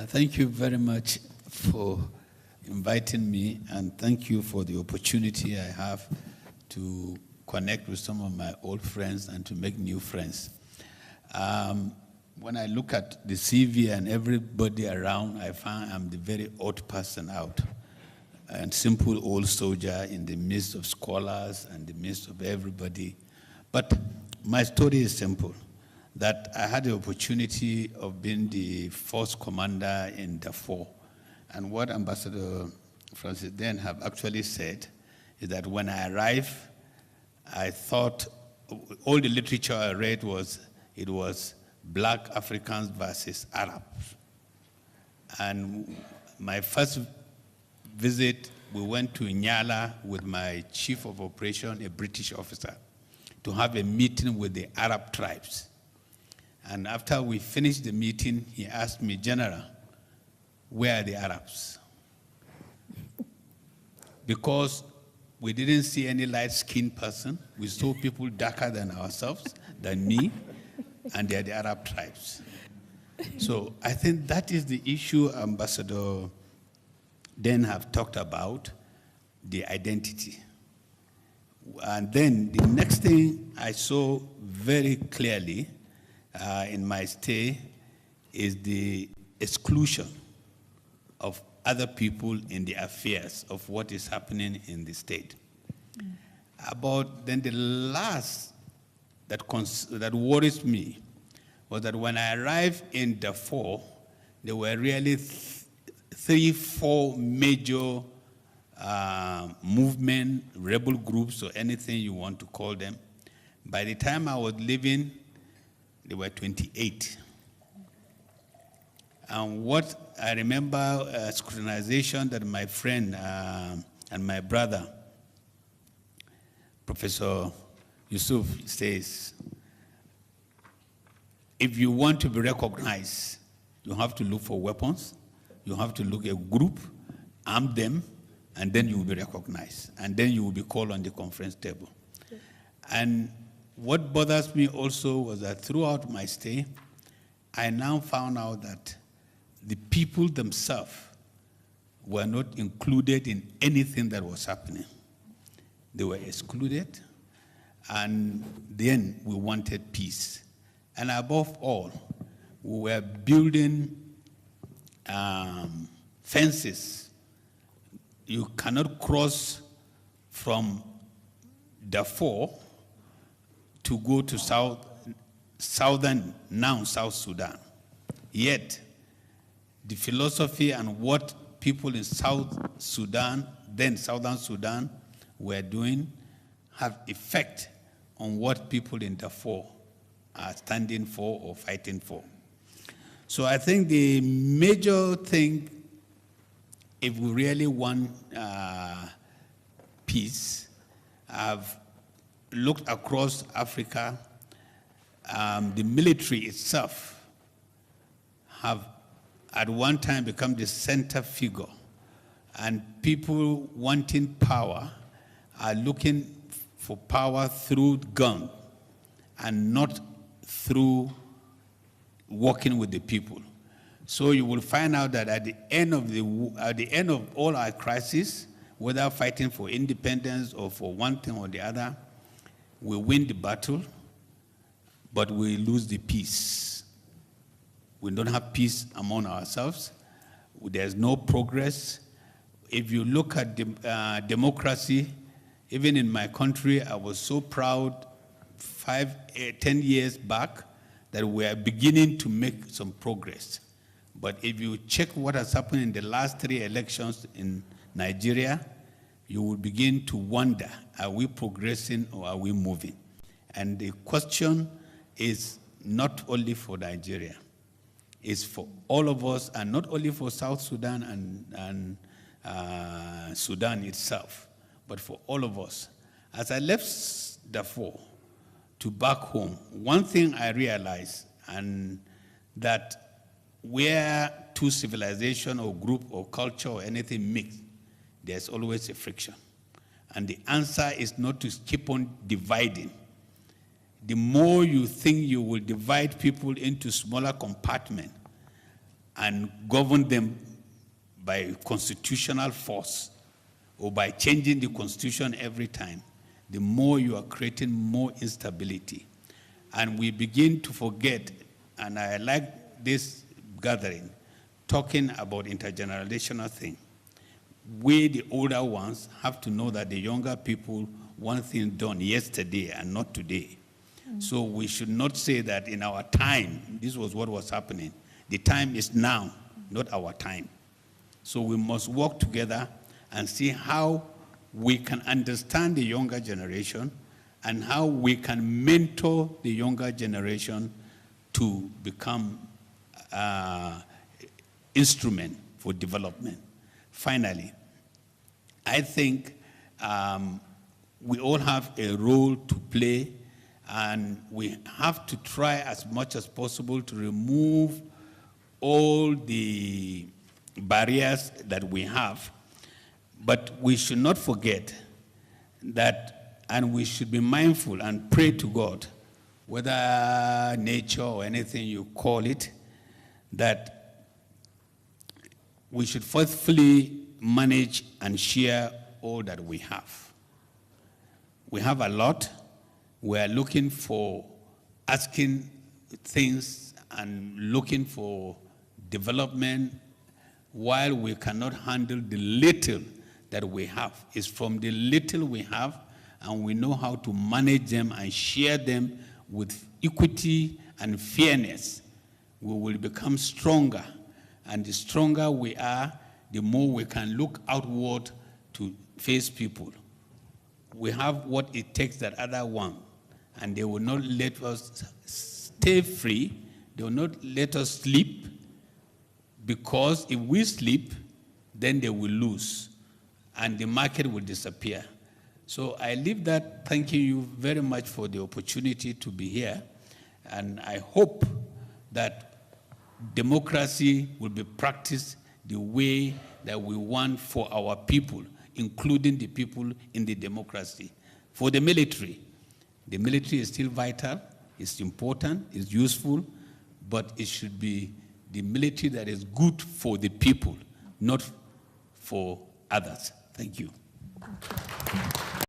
Thank you very much for inviting me, and thank you for the opportunity I have to connect with some of my old friends and to make new friends. When I look at the CV and everybody around, I find I'm the very odd person out, and simple old soldier in the midst of scholars and the midst of everybody. But my story is simple, that I had the opportunity of being the force commander in Darfur. And what Ambassador Francis then have actually said is that when I arrived, I thought all the literature I read was black Africans versus Arabs. And my first visit, we went to Nyala with my chief of operation, a British officer, to have a meeting with the Arab tribes. And after we finished the meeting, he asked me, General, where are the Arabs? Because we didn't see any light-skinned person. We saw people darker than ourselves, than me, and they are the Arab tribes. So I think that is the issue Ambassador then have talked about, the identity. And then the next thing I saw very clearly in my stay is the exclusion of other people in the affairs of what is happening in the state. About then the last that worries me was that when I arrived in Darfur, there were really 3-4 major movement, rebel groups, or anything you want to call them. By the time I was leaving, there were 28. And what I remember, scrutinization that my friend and my brother, Professor Yusuf, says, if you want to be recognized, you have to look for weapons, you have to look at a group, arm them, and then you will be recognized. And then you will be called on the conference table. Okay. And what bothers me also was that throughout my stay, I now found out that the people themselves were not included in anything that was happening. They were excluded, and then we wanted peace. And above all, we were building fences. You cannot cross from Darfur to go to southern, now South Sudan. Yet, the philosophy and what people in South Sudan, then Southern Sudan, were doing have effect on what people in Darfur are standing for or fighting for. So I think the major thing, if we really want peace, I've looked across Africa. The military itself have at one time become the center figure, and people wanting power are looking for power through gun and not through working with the people. So you will find out that at the end of all our crises, whether fighting for independence or for one thing or the other, we win the battle, but we lose the peace. We don't have peace among ourselves. There's no progress. If you look at democracy, even in my country, I was so proud 10 years back that we are beginning to make some progress. But if you check what has happened in the last 3 elections in Nigeria, you will begin to wonder, are we progressing or are we moving? And the question is not only for Nigeria, it's for all of us, and not only for South Sudan and Sudan itself, but for all of us. As I left Darfur to back home, one thing I realized, and that where two civilization or group or culture or anything mix, there's always a friction. And the answer is not to keep on dividing. The more you think you will divide people into smaller compartments and govern them by constitutional force or by changing the constitution every time, the more you are creating more instability. And we begin to forget, and I like this gathering, talking about intergenerational thing. We, the older ones, have to know that the younger people want things done yesterday and not today. So we should not say that in our time, this was what was happening. The time is now, not our time. So we must work together and see how we can understand the younger generation and how we can mentor the younger generation to become instrument for development. Finally, I think we all have a role to play, and we have to try as much as possible to remove all the barriers that we have. But we should not forget that, and we should be mindful and pray to God, whether nature or anything you call it, that we should faithfully manage and share all that we have. We have a lot. We are looking for, asking things and looking for development while we cannot handle the little that we have. It's from the little we have, and we know how to manage them and share them with equity and fairness. We will become stronger, and the stronger we are, the more we can look outward to face people. We have what it takes that other one, and they will not let us stay free. They will not let us sleep, because if we sleep, then they will lose, and the market will disappear. So I leave that thanking you very much for the opportunity to be here, and I hope that democracy will be practiced the way that we want for our people, including the people in the democracy. For the military is still vital, it's important, it's useful, but it should be the military that is good for the people, not for others. Thank you.